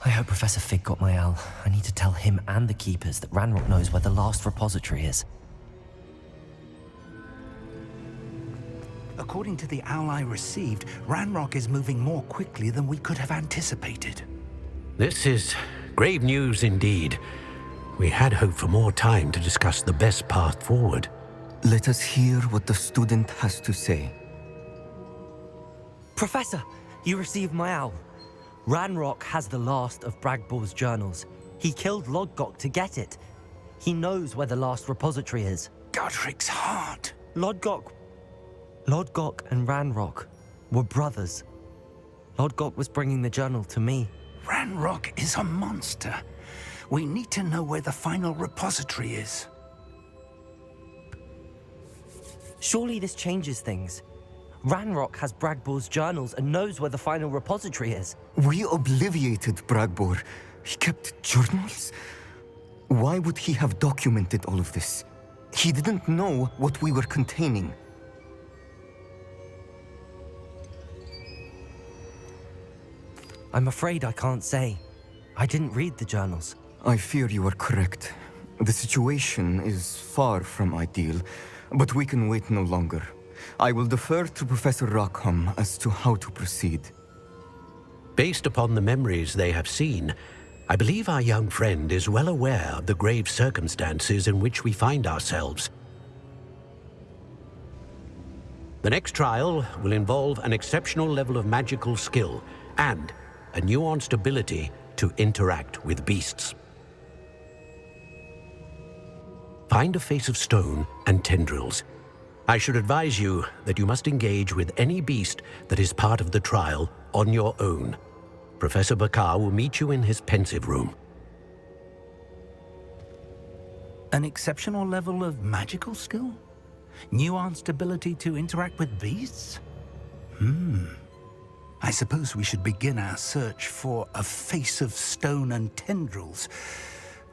I hope Professor Fig got my owl. I need to tell him and the Keepers that Ranrock knows where the last repository is. According to the owl I received, Ranrock is moving more quickly than we could have anticipated. This is grave news indeed. We had hoped for more time to discuss the best path forward. Let us hear what the student has to say. Professor, you received my owl. Ranrock has the last of Bragbor's journals. He killed Lodgok to get it. He knows where the last repository is. Godric's heart. Lodgok and Ranrock were brothers. Lodgok was bringing the journal to me. Ranrock is a monster. We need to know where the final repository is. Surely this changes things. Ranrock has Bragbor's journals and knows where the final repository is. We obliviated Bragbor. He kept journals? Why would he have documented all of this? He didn't know what we were containing. I'm afraid I can't say. I didn't read the journals. I fear you are correct. The situation is far from ideal, but we can wait no longer. I will defer to Professor Rackham as to how to proceed. Based upon the memories they have seen, I believe our young friend is well aware of the grave circumstances in which we find ourselves. The next trial will involve an exceptional level of magical skill and a nuanced ability to interact with beasts. Find a face of stone and tendrils. I should advise you that you must engage with any beast that is part of the trial on your own. Professor Bakar will meet you in his pensive room. An exceptional level of magical skill? Nuanced ability to interact with beasts? I suppose we should begin our search for a face of stone and tendrils,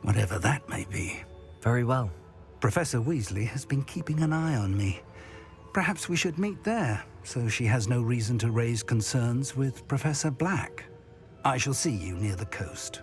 whatever that may be. Very well. Professor Weasley has been keeping an eye on me. Perhaps we should meet there, so she has no reason to raise concerns with Professor Black. I shall see you near the coast.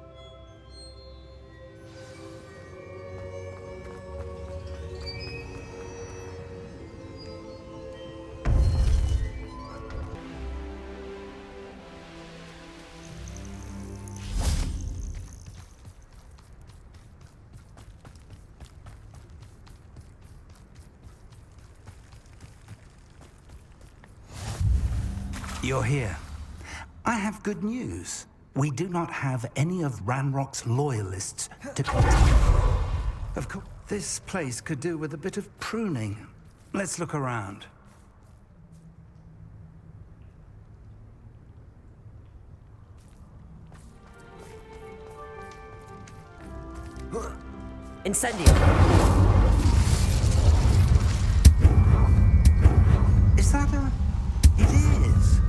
You're here. I have good news. We do not have any of Ranrock's loyalists to contact. Of course, this place could do with a bit of pruning. Let's look around. Incendio! Is that a... It is.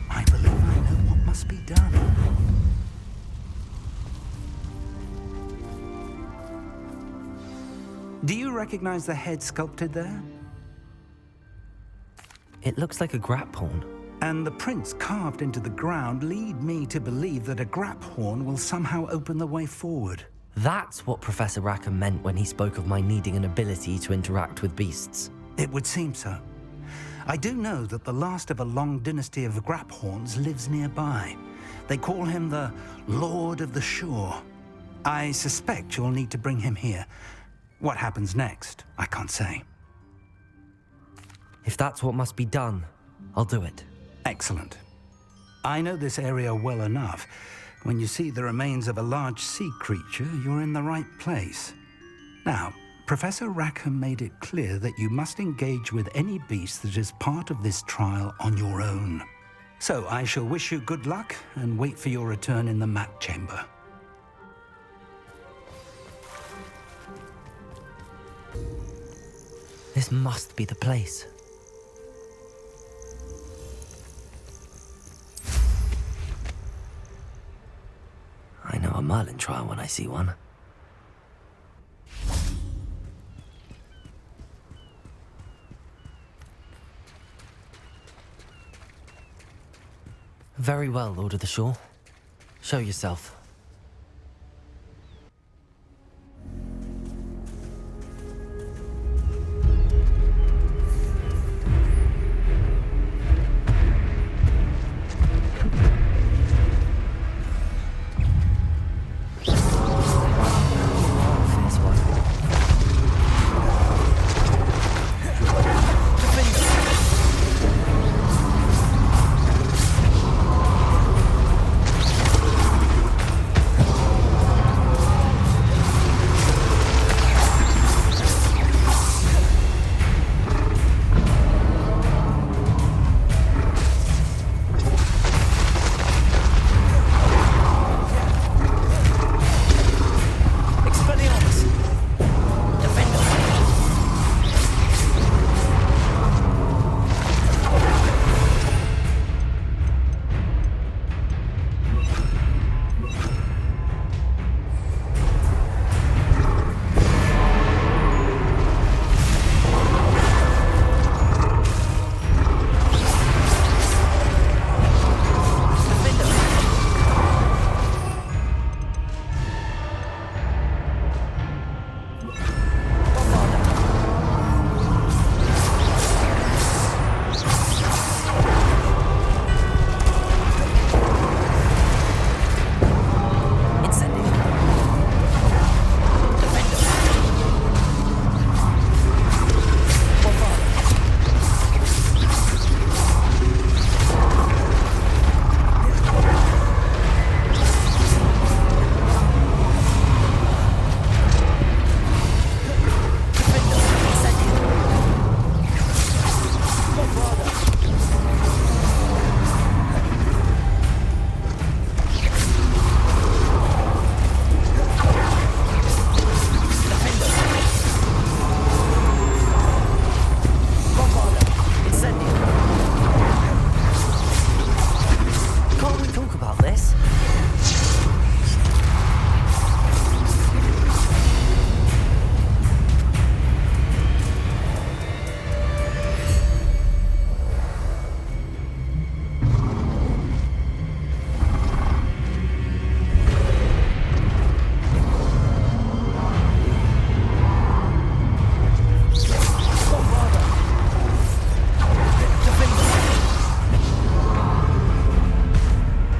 I believe I know what must be done. Do you recognize the head sculpted there? It looks like a grap horn. And the prints carved into the ground lead me to believe that a grap horn will somehow open the way forward. That's what Professor Rackham meant when he spoke of my needing an ability to interact with beasts. It would seem so. I do know that the last of a long dynasty of Graphorns lives nearby. They call him the Lord of the Shore. I suspect you'll need to bring him here. What happens next, I can't say. If that's what must be done, I'll do it. Excellent. I know this area well enough. When you see the remains of a large sea creature, you're in the right place. Now, Professor Rackham made it clear that you must engage with any beast that is part of this trial on your own. So I shall wish you good luck and wait for your return in the map chamber. This must be the place. I know a Merlin trial when I see one. Very well, Lord of the Shore. Show yourself.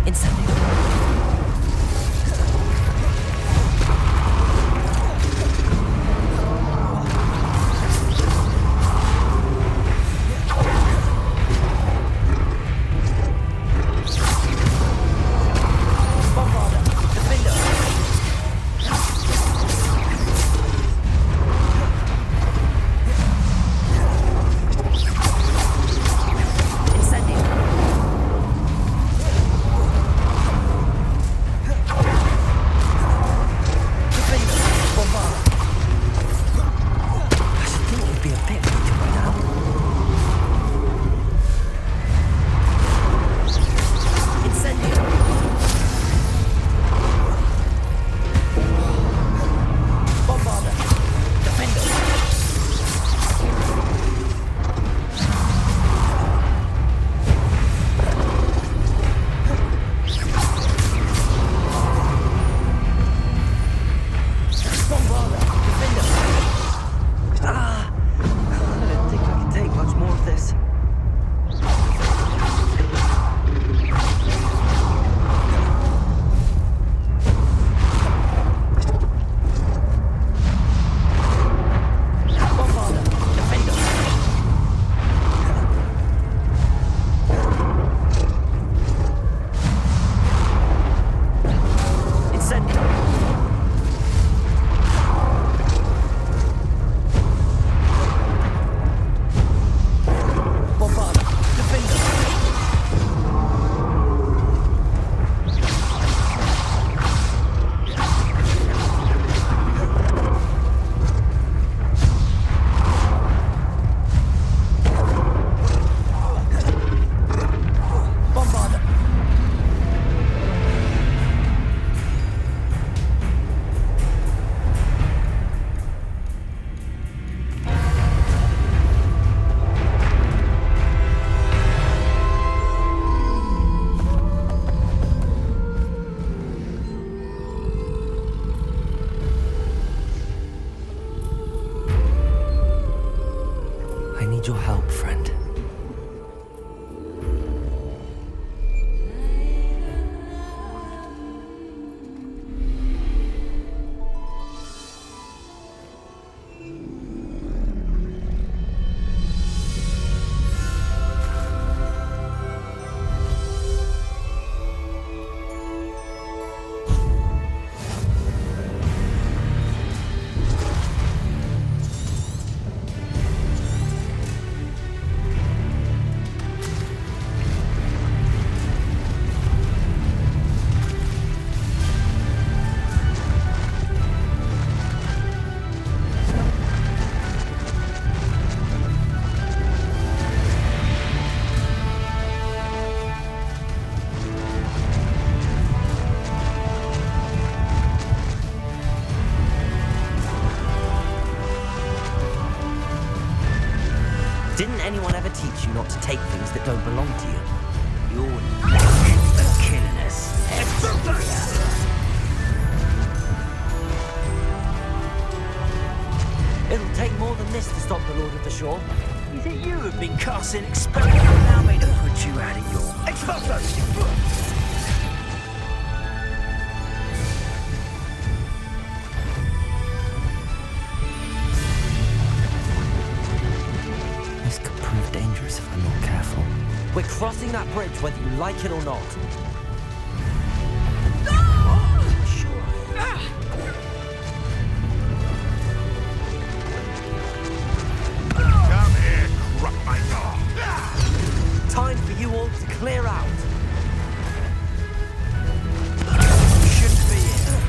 Incendio. Need your help, friend. Didn't anyone ever teach you not to take things that don't belong to you? You're nothing but killing us. It'll take more than this to stop the Lord of the Shore. Is it you who've been casting experiments? Allow me to put you out of your... This could prove dangerous if I'm not careful. We're crossing that bridge whether you like it or not. Come here, corrupt my dog. Time for you all to clear out. Shouldn't be here.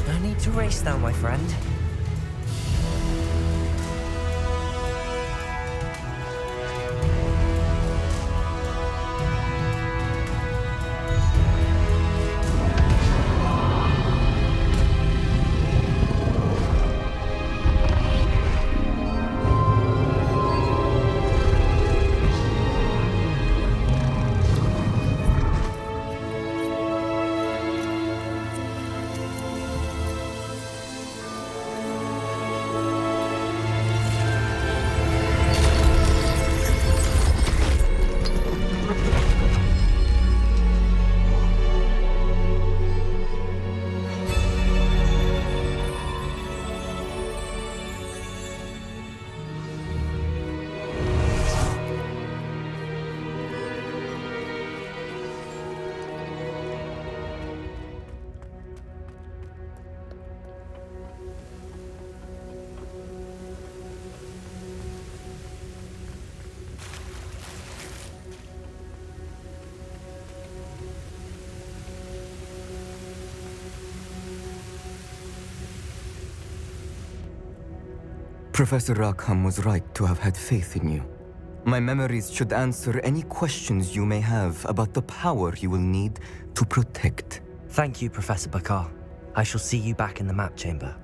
No need to race now, my friend. Professor Rackham was right to have had faith in you. My memories should answer any questions you may have about the power you will need to protect. Thank you, Professor Bakar. I shall see you back in the map chamber.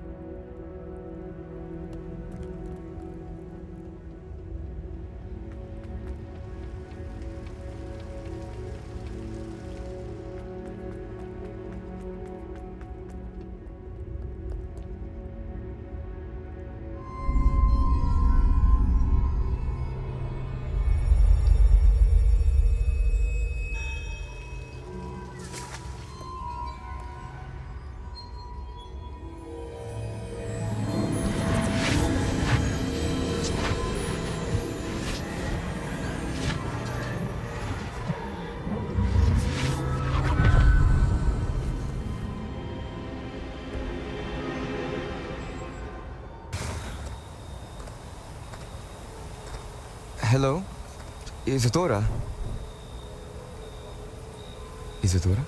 Hello? Isadora? Isadora?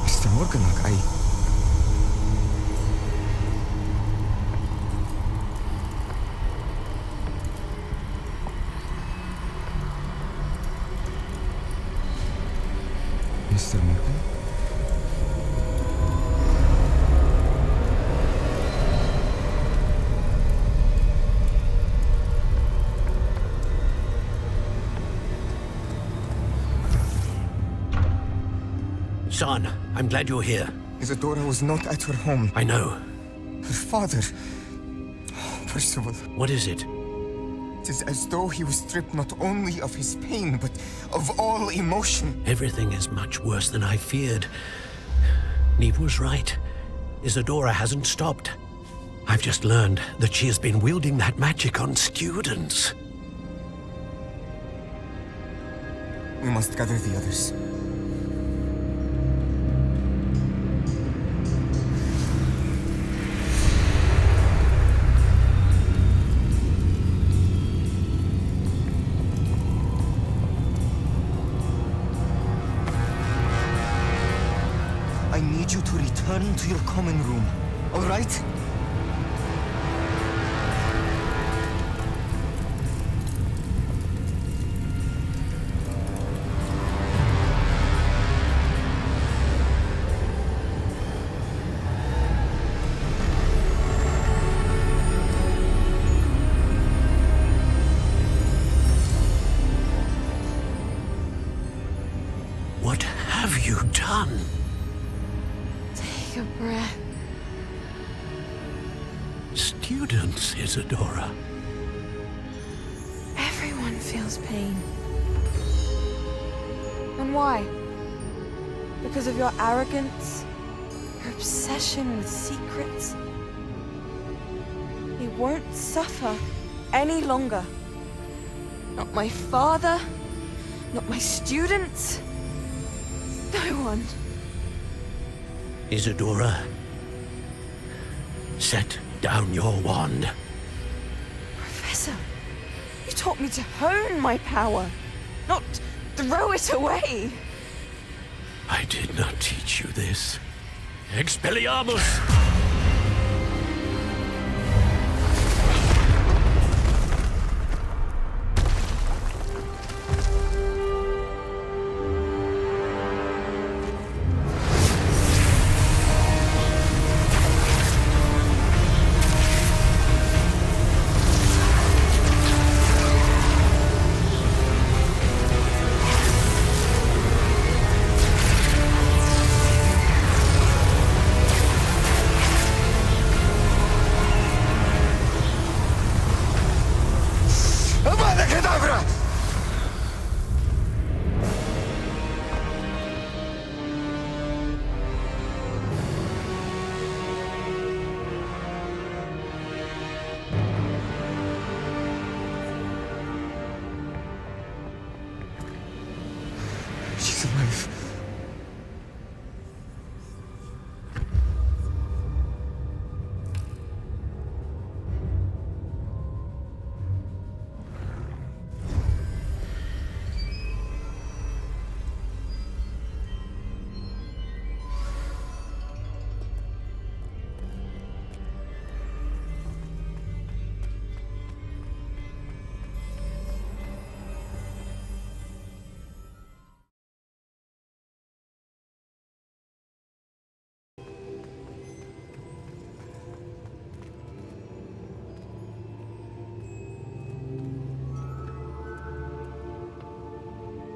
Mr. Morganach, Mr. Morgan? Son, I'm glad you're here. Isadora was not at her home. I know. Her father... Percival. What is it? It is as though he was stripped not only of his pain, but of all emotion. Everything is much worse than I feared. Neve was right. Isadora hasn't stopped. I've just learned that she has been wielding that magic on students. We must gather the others. I need you to return to your common room, all right? What have you done? Take a breath. Students, Isadora. Everyone feels pain. And why? Because of your arrogance? Your obsession with secrets? He won't suffer any longer. Not my father, not my students, no one. Isadora, set down your wand. Professor, you taught me to hone my power, not throw it away. I did not teach you this. Expelliarmus!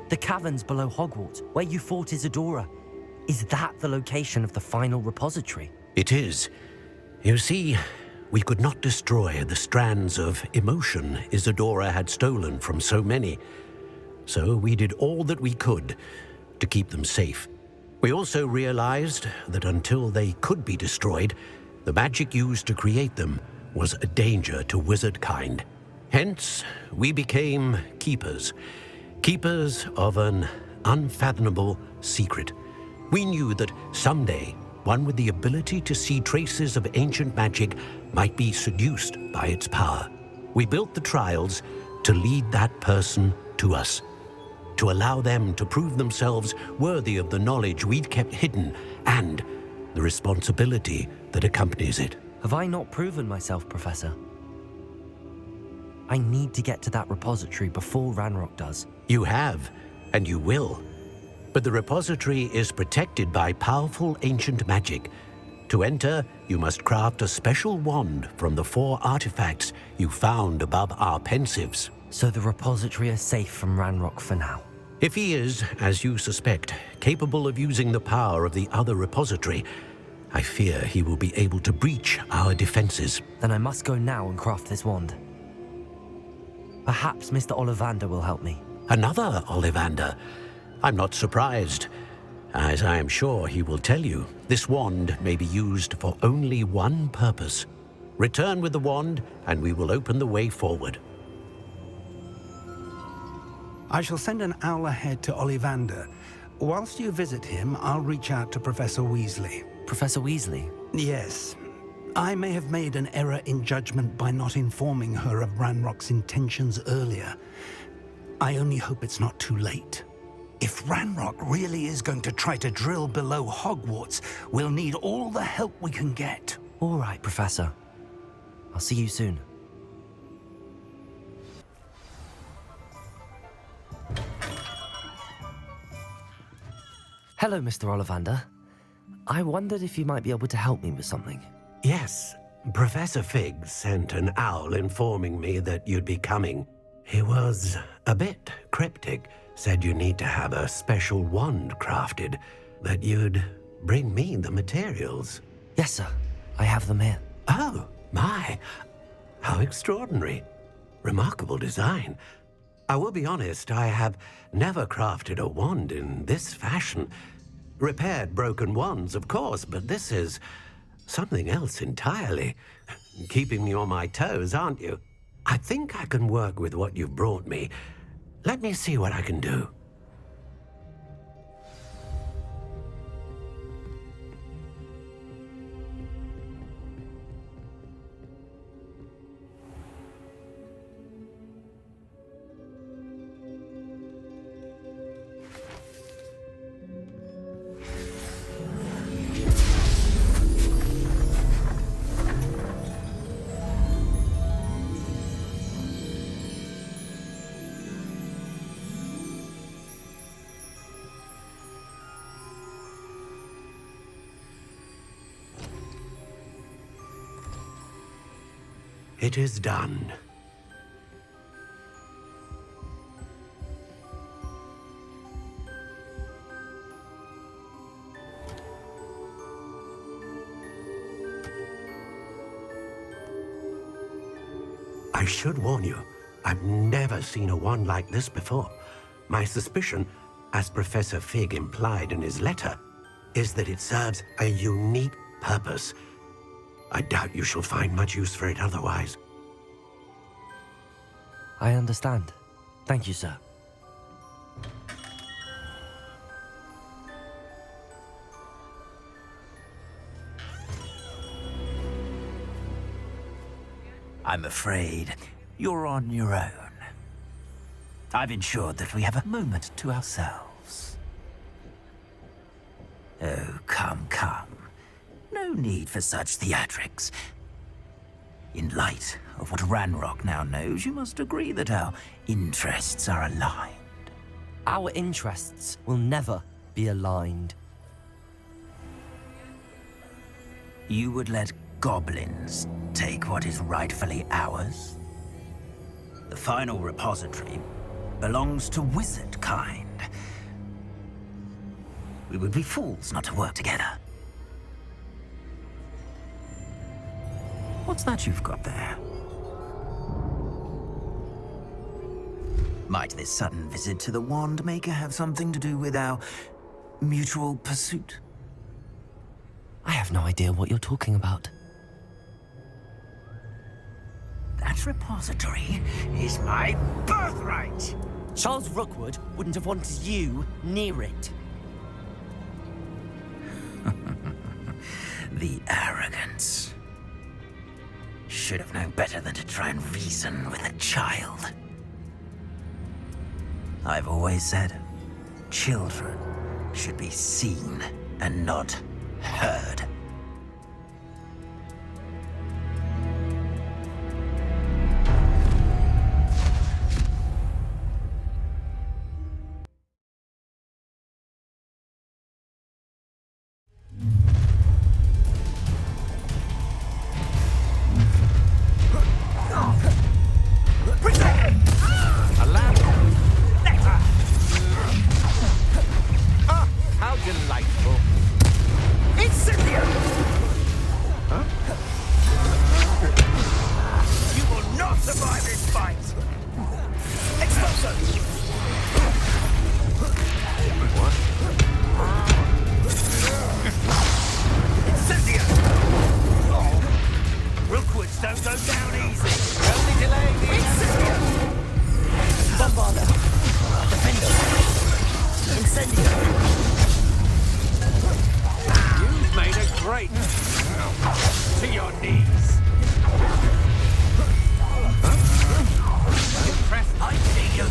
The caverns below Hogwarts, where you fought Isadora. Is that the location of the final repository? It is. You see, we could not destroy the strands of emotion Isadora had stolen from so many. So we did all that we could to keep them safe. We also realized that until they could be destroyed, the magic used to create them was a danger to wizard kind. Hence, we became keepers. Keepers of an unfathomable secret. We knew that someday, one with the ability to see traces of ancient magic might be seduced by its power. We built the trials to lead that person to us, to allow them to prove themselves worthy of the knowledge we'd kept hidden and the responsibility that accompanies it. Have I not proven myself, Professor? I need to get to that repository before Ranrock does. You have, and you will. But the repository is protected by powerful ancient magic. To enter, you must craft a special wand from the 4 artifacts you found above our pensives. So the repository is safe from Ranrock for now. If he is, as you suspect, capable of using the power of the other repository, I fear he will be able to breach our defenses. Then I must go now and craft this wand. Perhaps Mr. Ollivander will help me. Another Ollivander? I'm not surprised. As I am sure he will tell you, this wand may be used for only one purpose. Return with the wand, and we will open the way forward. I shall send an owl ahead to Ollivander. Whilst you visit him, I'll reach out to Professor Weasley. Professor Weasley? Yes. I may have made an error in judgment by not informing her of Ranrock's intentions earlier. I only hope it's not too late. If Ranrock really is going to try to drill below Hogwarts, we'll need all the help we can get. All right, Professor. I'll see you soon. Hello, Mr. Ollivander. I wondered if you might be able to help me with something. Yes, Professor Fig sent an owl informing me that you'd be coming. He was a bit cryptic, said you need to have a special wand crafted, that you'd bring me the materials. Yes, sir. I have them here. Oh, my. How extraordinary. Remarkable design. I will be honest, I have never crafted a wand in this fashion. Repaired broken wands, of course, but this is something else entirely. Keeping me on my toes, aren't you? I think I can work with what you've brought me. Let me see what I can do. It is done. I should warn you, I've never seen a wand like this before. My suspicion, as Professor Fig implied in his letter, is that it serves a unique purpose. I doubt you shall find much use for it otherwise. I understand. Thank you, sir. I'm afraid you're on your own. I've ensured that we have a moment to ourselves. Oh, come, come. No need for such theatrics. In light of what Ranrock now knows, you must agree that our interests are aligned. Our interests will never be aligned. You would let goblins take what is rightfully ours? The final repository belongs to wizard kind. We would be fools not to work together. What's that you've got there? Might this sudden visit to the Wand Maker have something to do with our mutual pursuit? I have no idea what you're talking about. That repository is my birthright! Charles Rookwood wouldn't have wanted you near it. The arrogance. Should have known better than to try and reason with a child. I've always said, children should be seen and not heard. How delightful. Incendio! Huh? You will not survive this fight! Exploso! What? Incendio! Rookwoods don't go down easy! Only delay the Incendio! Bombarda! Defender! Incendio! You've made a great... To your knees. Impressed. I see you!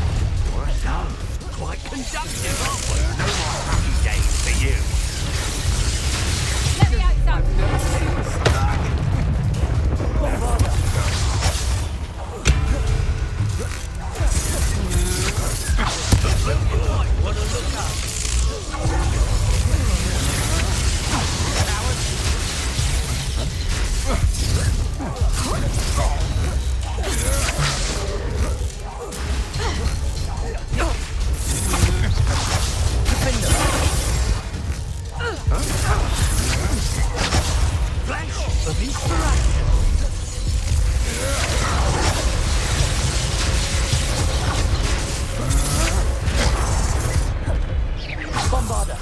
Quite conductive, aren't we? No more happy days for you. Let me out some. I've never seen a star. What a look up! Flash of inspiration! Bombarda!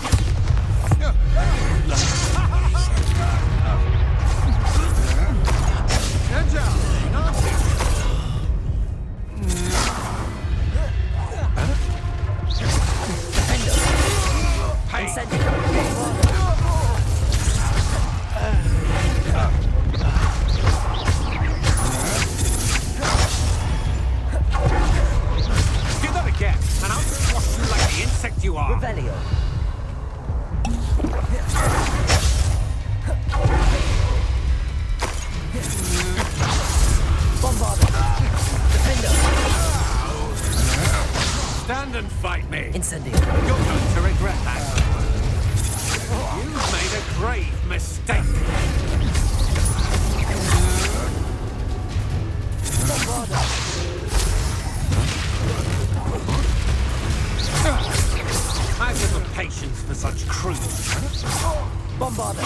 Do that again, and I'll squash you like the insect you are. Revelio. Bombarda. Defender. Stand and fight me. Incendio. You're going to regret that. You've made a grave mistake. I've little patience for such cruise. Bombarda.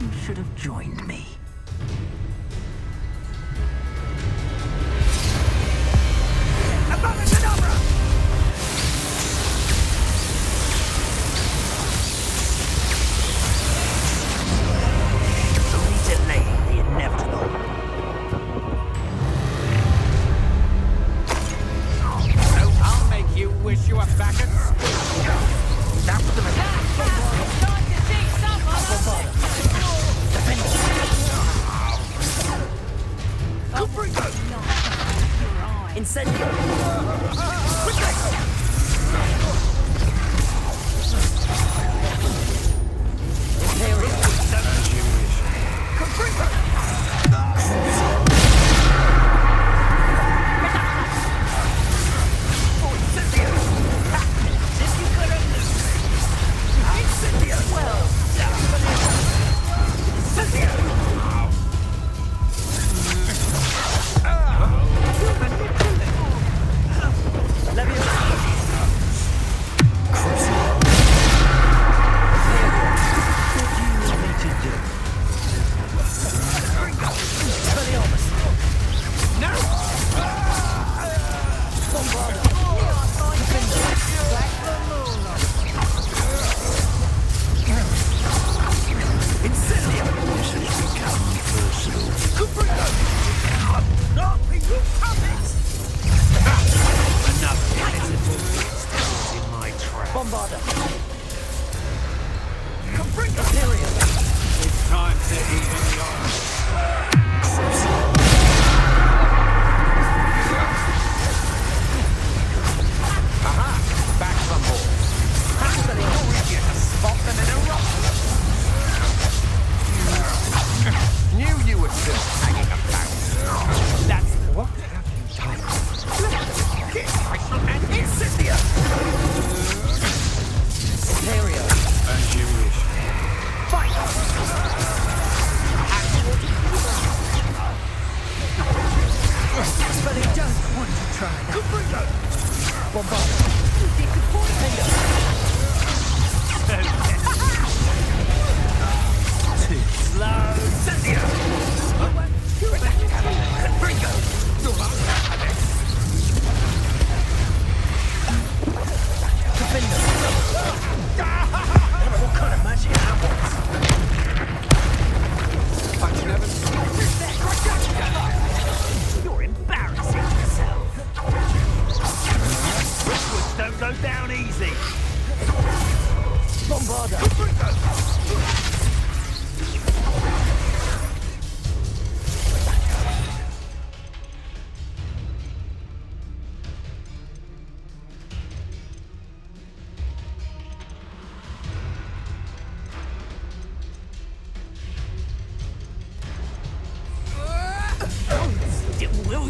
You should have joined me. Only delaying the inevitable. So I'll make you wish you were back at school. That was the mistake. It's time to see someone. Incendio!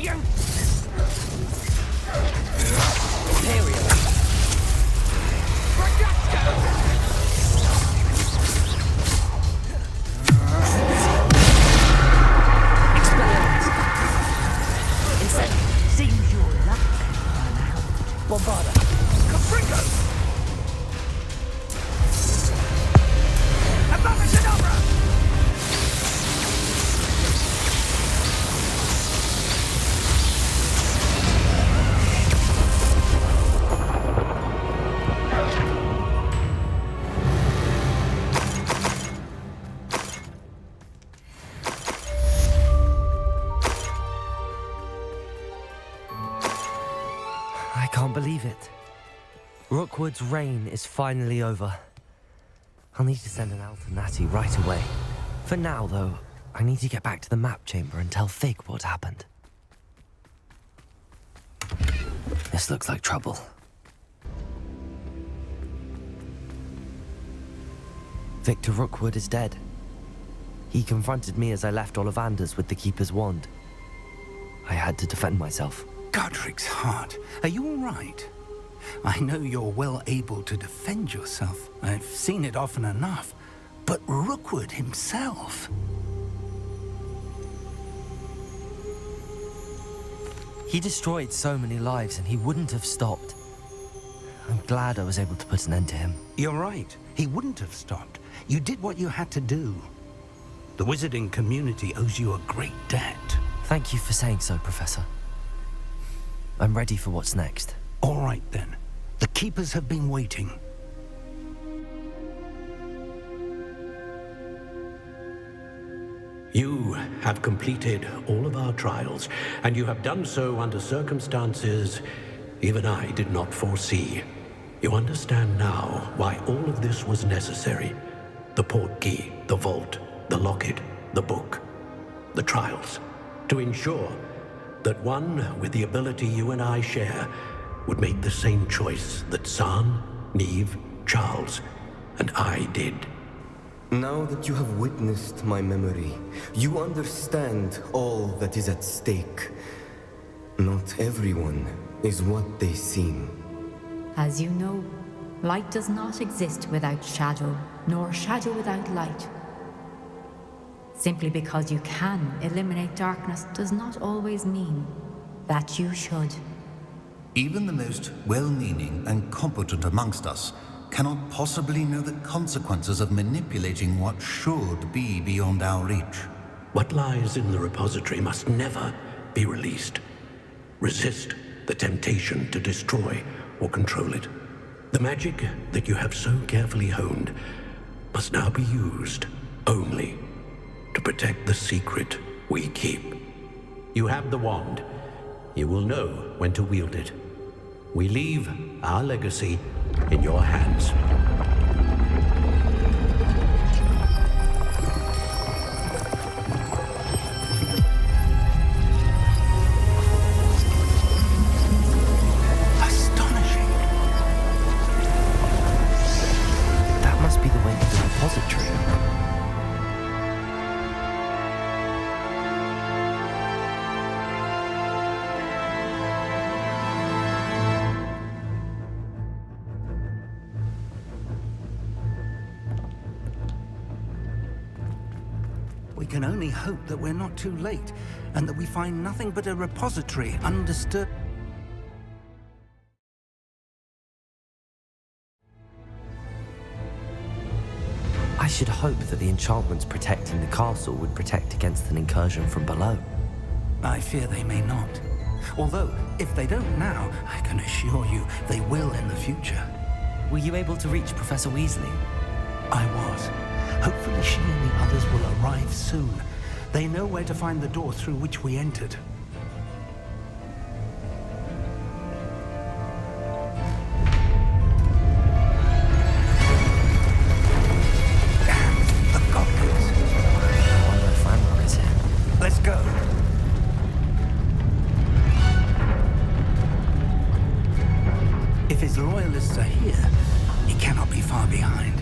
You! Imperial! Expelliarmus! Incendiary! Seems your luck ran out. Bombarda! Caprico! Abominable! I can't believe it. Rookwood's reign is finally over. I'll need to send an Alternati right away. For now, though, I need to get back to the map chamber and tell Fig what happened. This looks like trouble. Victor Rookwood is dead. He confronted me as I left Ollivander's with the Keeper's wand. I had to defend myself. Godric's heart, are you all right? I know you're well able to defend yourself. I've seen it often enough. But Rookwood himself... He destroyed so many lives and he wouldn't have stopped. I'm glad I was able to put an end to him. You're right. He wouldn't have stopped. You did what you had to do. The wizarding community owes you a great debt. Thank you for saying so, Professor. I'm ready for what's next. All right, then. The Keepers have been waiting. You have completed all of our trials, and you have done so under circumstances even I did not foresee. You understand now why all of this was necessary. The portkey, the vault, the locket, the book, the trials. To ensure that one with the ability you and I share would make the same choice that San, Neve, Charles, and I did. Now that you have witnessed my memory, you understand all that is at stake. Not everyone is what they seem. As you know, light does not exist without shadow, nor shadow without light. Simply because you can eliminate darkness does not always mean that you should. Even the most well-meaning and competent amongst us cannot possibly know the consequences of manipulating what should be beyond our reach. What lies in the repository must never be released. Resist the temptation to destroy or control it. The magic that you have so carefully honed must now be used only to protect the secret we keep. You have the wand. You will know when to wield it. We leave our legacy in your hands. Astonishing. That must be the way to the repository. We can only hope that we're not too late, and that we find nothing but a repository undisturbed. I should hope that the enchantments protecting the castle would protect against an incursion from below. I fear they may not. Although, if they don't now, I can assure you they will in the future. Were you able to reach Professor Weasley? I was. Hopefully she and the others will arrive soon. They know where to find the door through which we entered. Damn, the goblins. I wonder if Ranrock is here. Let's go. If his loyalists are here, he cannot be far behind.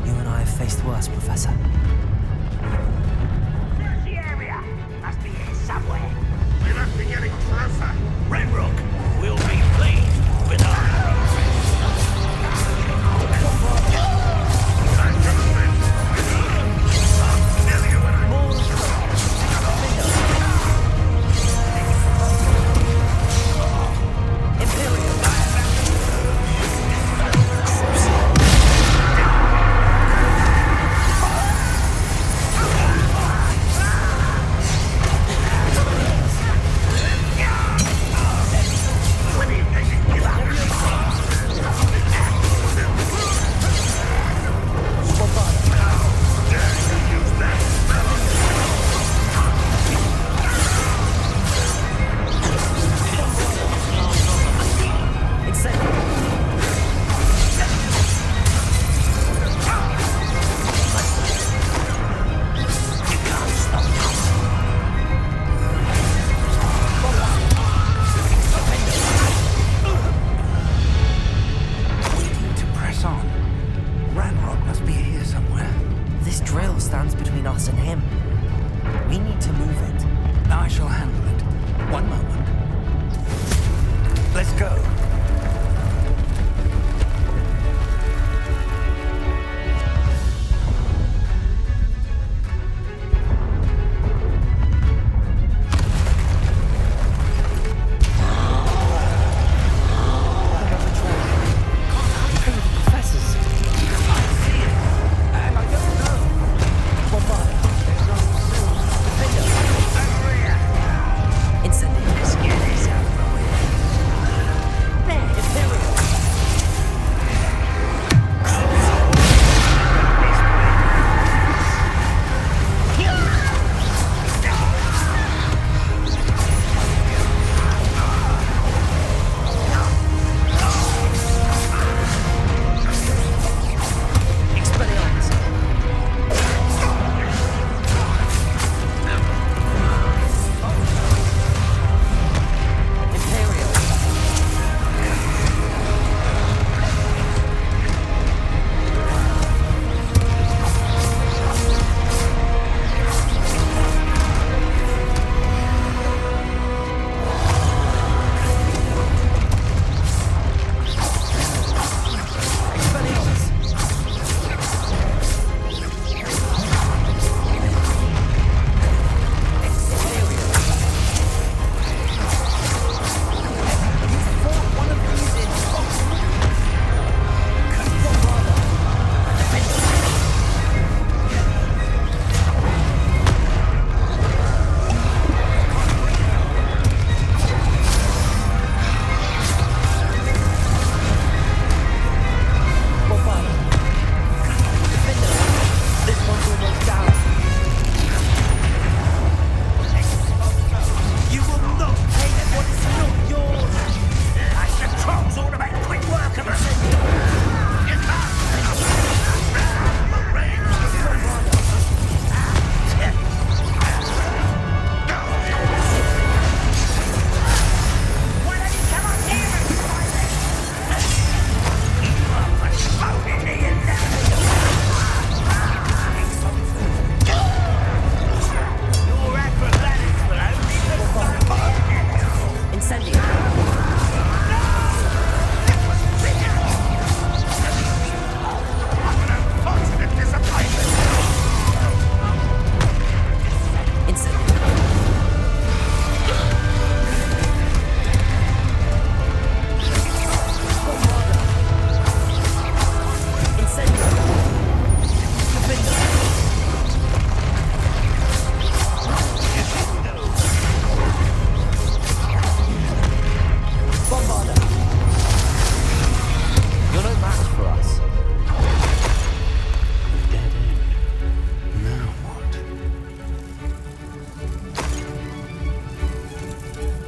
You and I have faced worse, Professor. There's the area. Must be here somewhere. be getting closer. Ranrock will be pleased with our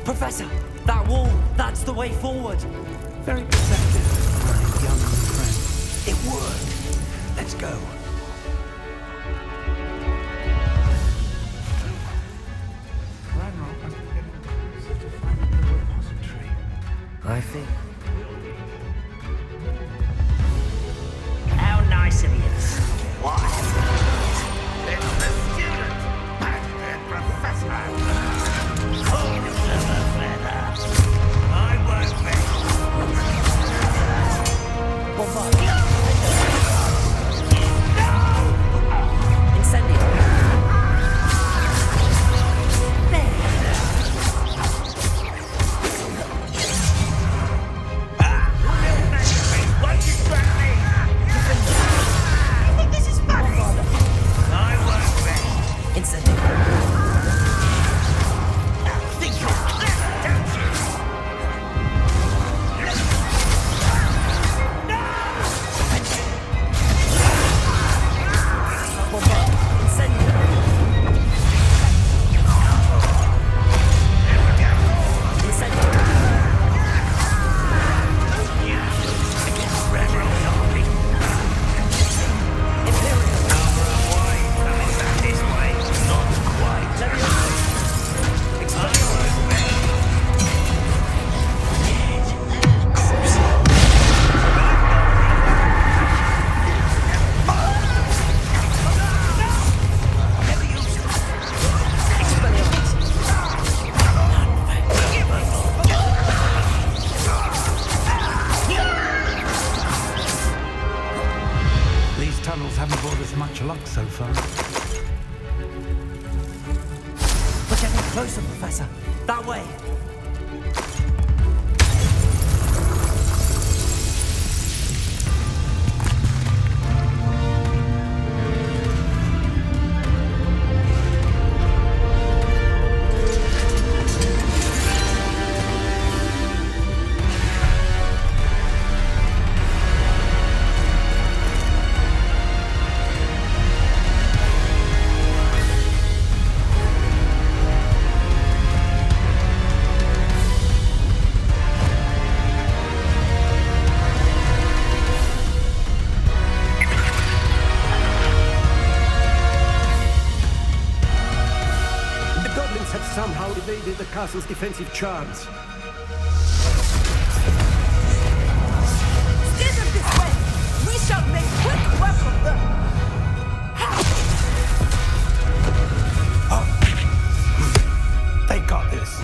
Professor, that wall, that's the way forward. Very perceptive, my young friend. It worked. Let's go. Ranrock must be getting closer to finding the repository. I think. How nice of you. What? It's the student. And Professor. Oh, tunnels haven't brought us much luck so far. We're getting closer, Professor. That way. Somehow evaded the castle's defensive charms. Steer them this way! We shall make quick work of them! They got this.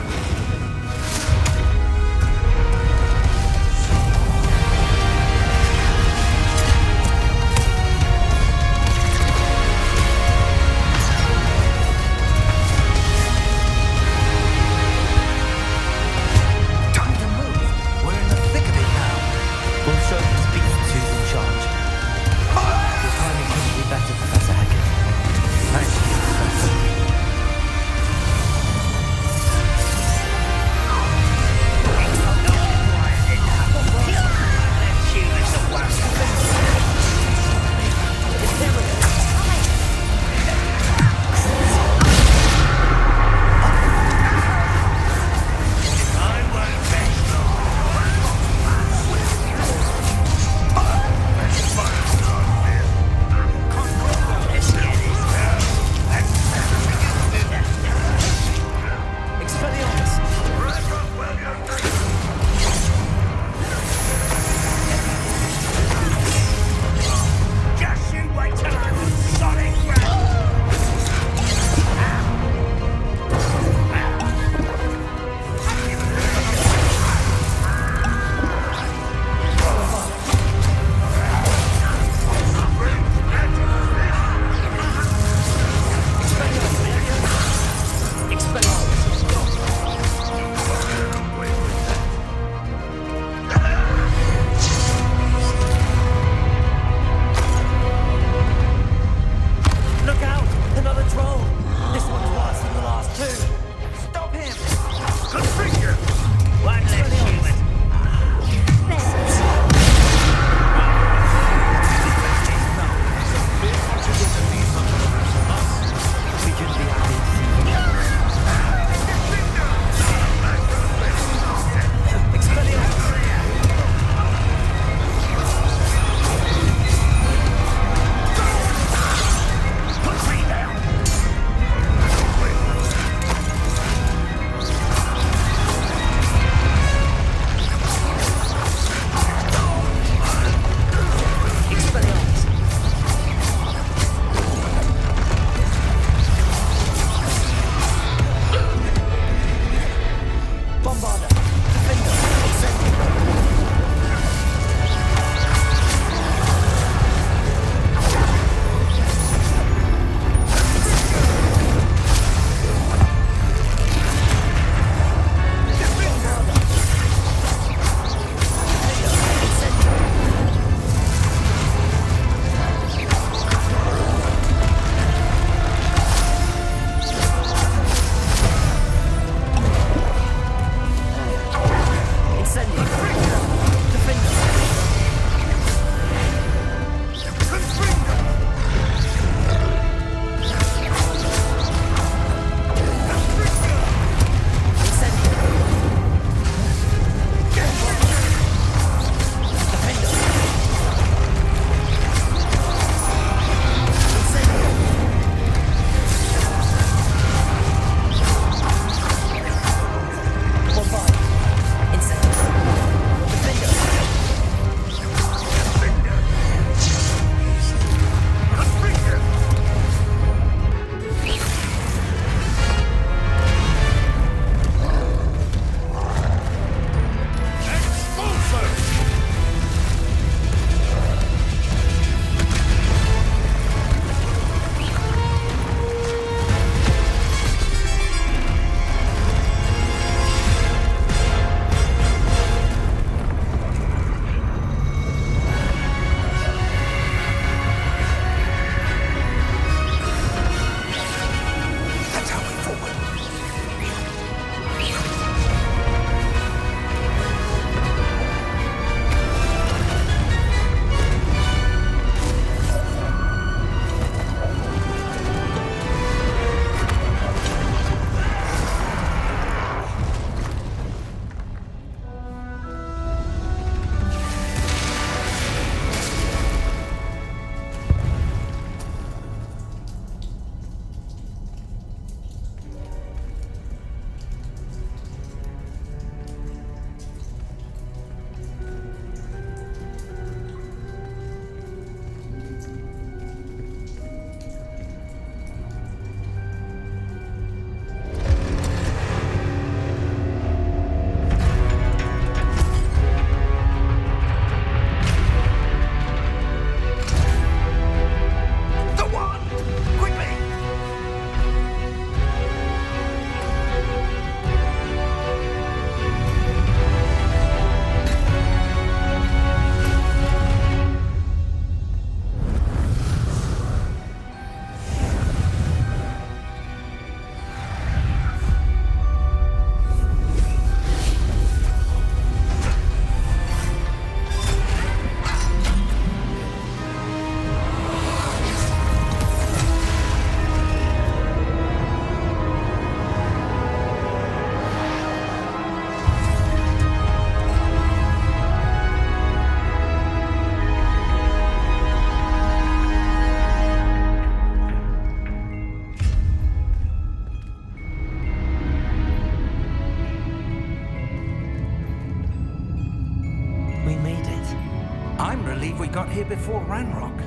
here before Ranrock.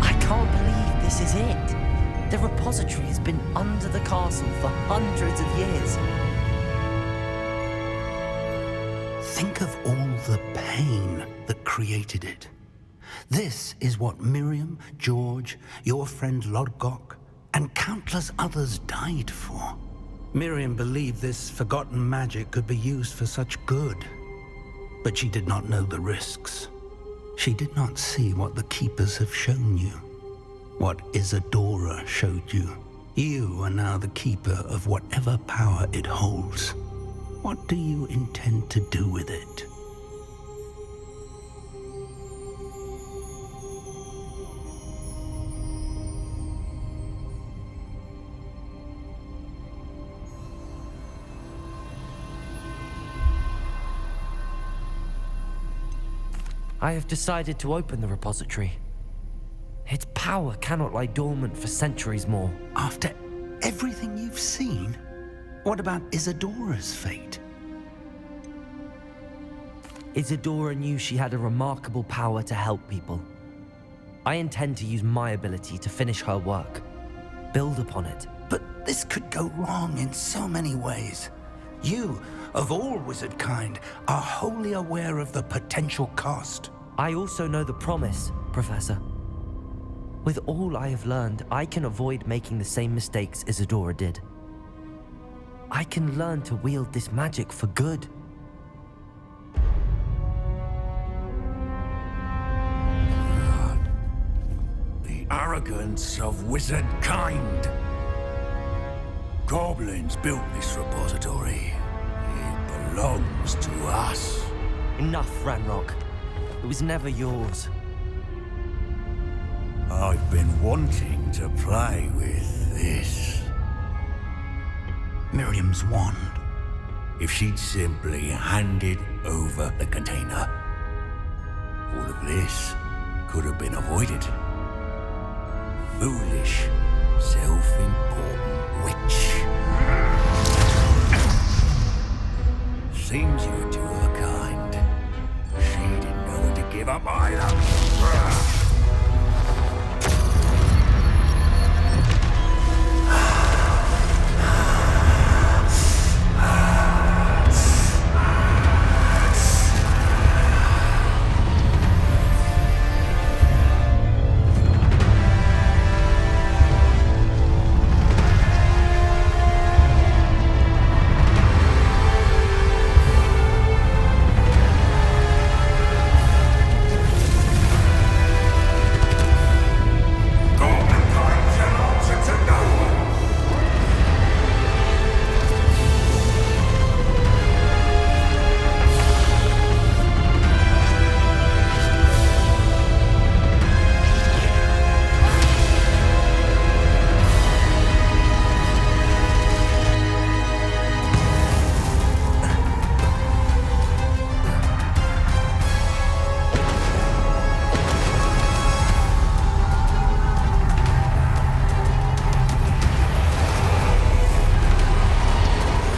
I can't believe this is it. The repository has been under the castle for hundreds of years. Think of all the pain that created it. This is what Miriam, George, your friend Lodgok, and countless others died for. Miriam believed this forgotten magic could be used for such good. But she did not know the risks. She did not see what the Keepers have shown you. What Isadora showed you. You are now the Keeper of whatever power it holds. What do you intend to do with it? I have decided to open the repository. Its power cannot lie dormant for centuries more. After everything you've seen, what about Isadora's fate? Isadora knew she had a remarkable power to help people. I intend to use my ability to finish her work, build upon it. But this could go wrong in so many ways. You, of all wizard kind, are wholly aware of the potential cost. I also know the promise, Professor. With all I have learned, I can avoid making the same mistakes Isadora did. I can learn to wield this magic for good. The arrogance of wizard kind. Goblins built this repository. It belongs to us. Enough, Ranrock. It was never yours. I've been wanting to play with this. Miriam's wand. If she'd simply handed over the container, all of this could have been avoided. Foolish, self-important witch. Seems you were two of a kind. She didn't know when to give up either.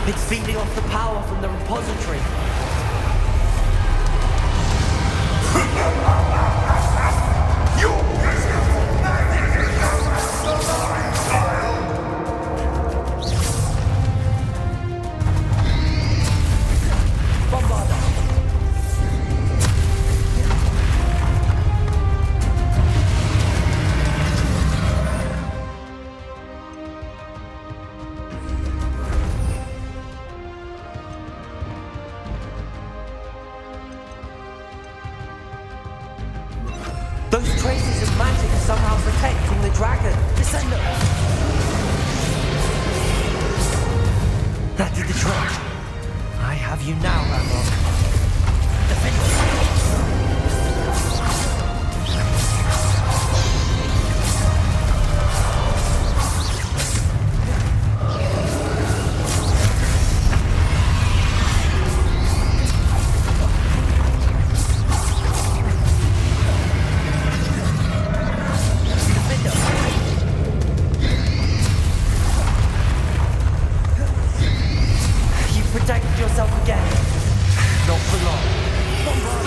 It's feeding off the power from the repository. Those traces of magic are somehow protecting the dragon. Descender! That did the trick. I have you now, Ranrock. Defend yourself. Protect yourself again. Not for long.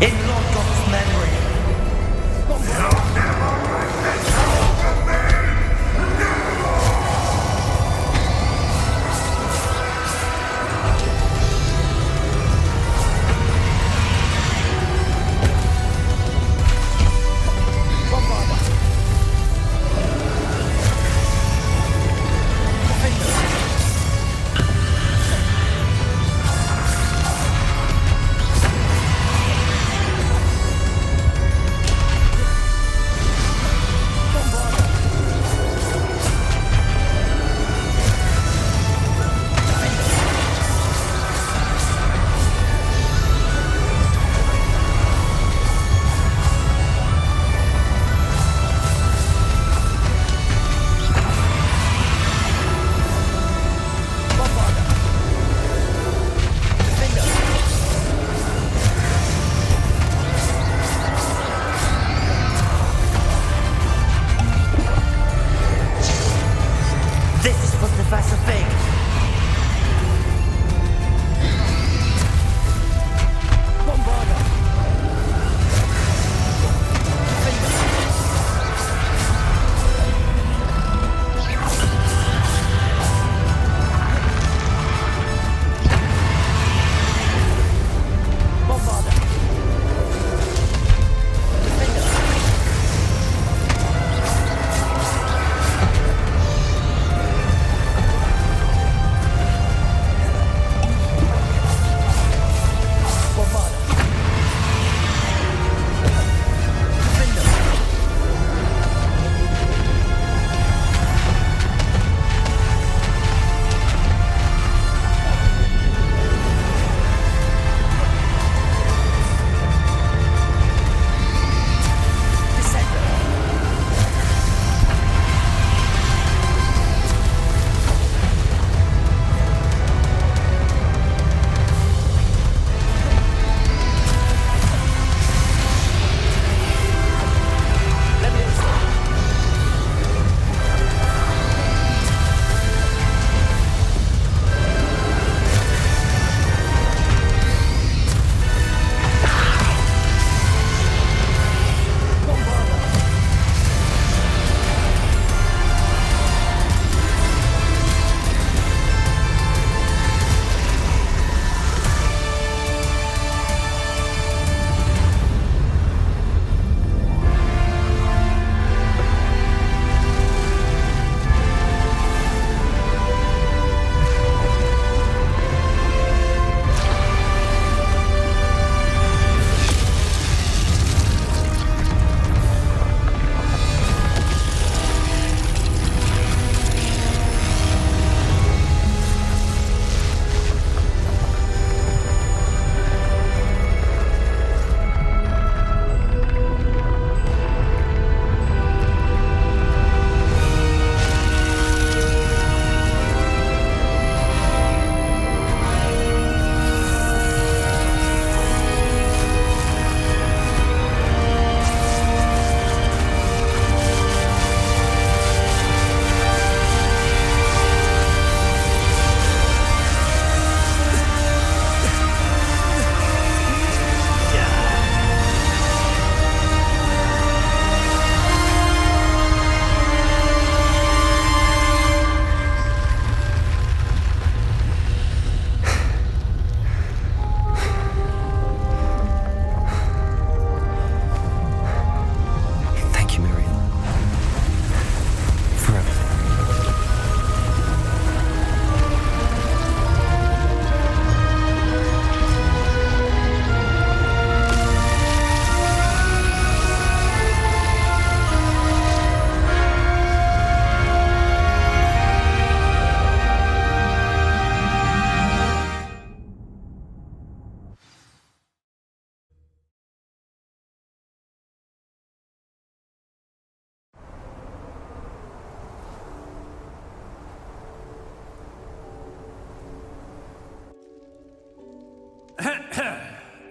in Lord God's memory.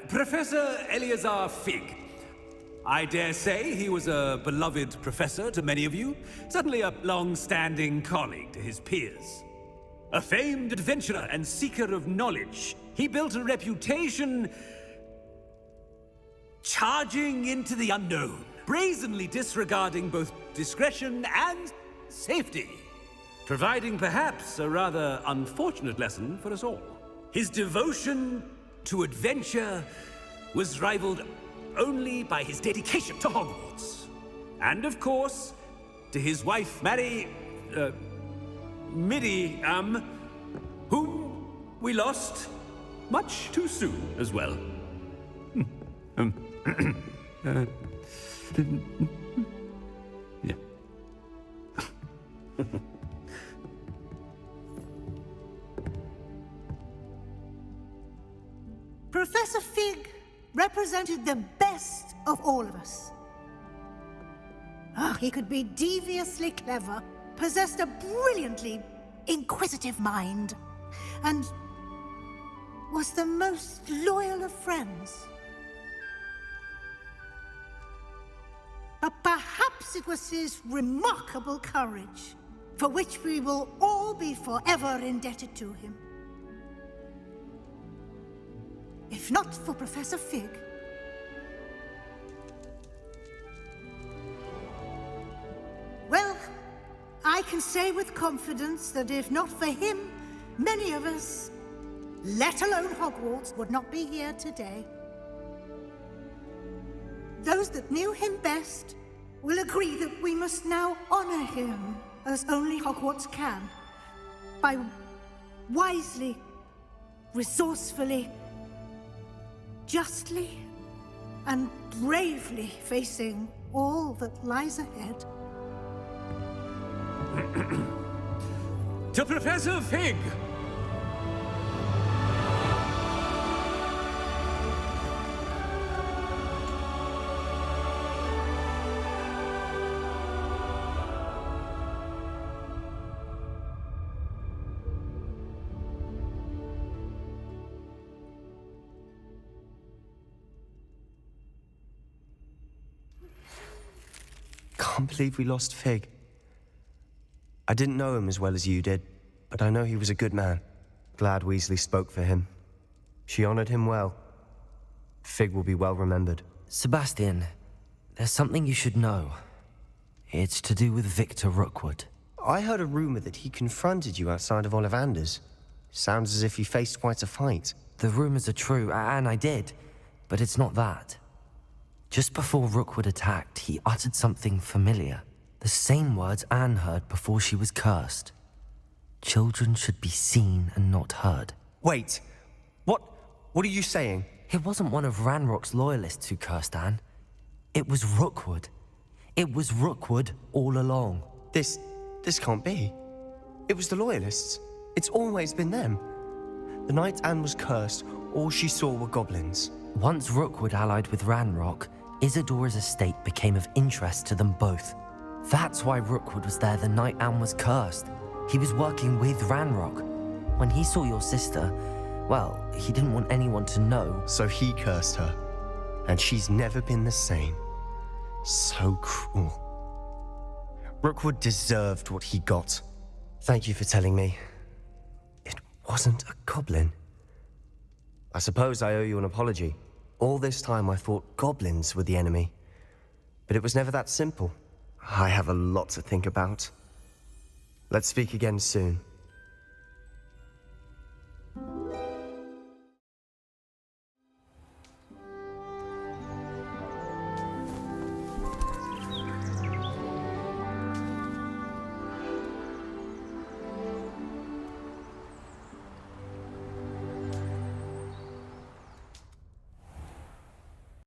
Professor Eleazar Fig. I dare say he was a beloved professor to many of you, certainly a long-standing colleague to his peers. A famed adventurer and seeker of knowledge, he built a reputation charging into the unknown, brazenly disregarding both discretion and safety, providing perhaps a rather unfortunate lesson for us all. His devotion to adventure was rivaled only by his dedication to Hogwarts. And of course, to his wife, Midi, whom we lost much too soon as well. Yeah. Professor Fig represented the best of all of us. He could be deviously clever, possessed a brilliantly inquisitive mind, and was the most loyal of friends. But perhaps it was his remarkable courage, for which we will all be forever indebted to him. If not for Professor Fig, well, I can say with confidence that if not for him, many of us, let alone Hogwarts, would not be here today. Those that knew him best will agree that we must now honor him as only Hogwarts can, by wisely, resourcefully, justly, and bravely facing all that lies ahead. To Professor Fig! Can't believe we lost Fig. I didn't know him as well as you did, but I know he was a good man. Glad Weasley spoke for him. She honored him well. Fig will be well remembered. Sebastian, there's something you should know. It's to do with Victor Rookwood. I heard a rumor that he confronted you outside of Ollivander's. Sounds as if he faced quite a fight. The rumors are true, and I did, but it's not that. Just before Rookwood attacked, he uttered something familiar. The same words Anne heard before she was cursed. Children should be seen and not heard. Wait, what are you saying? It wasn't one of Ranrock's loyalists who cursed Anne. It was Rookwood. It was Rookwood all along. This can't be. It was the loyalists. It's always been them. The night Anne was cursed, all she saw were goblins. Once Rookwood allied with Ranrock, Isadora's estate became of interest to them both. That's why Rookwood was there the night Anne was cursed. He was working with Ranrock. When he saw your sister, well, he didn't want anyone to know. So he cursed her. And she's never been the same. So cruel. Rookwood deserved what he got. Thank you for telling me. It wasn't a goblin. I suppose I owe you an apology. All this time I thought goblins were the enemy. But it was never that simple. I have a lot to think about. Let's speak again soon.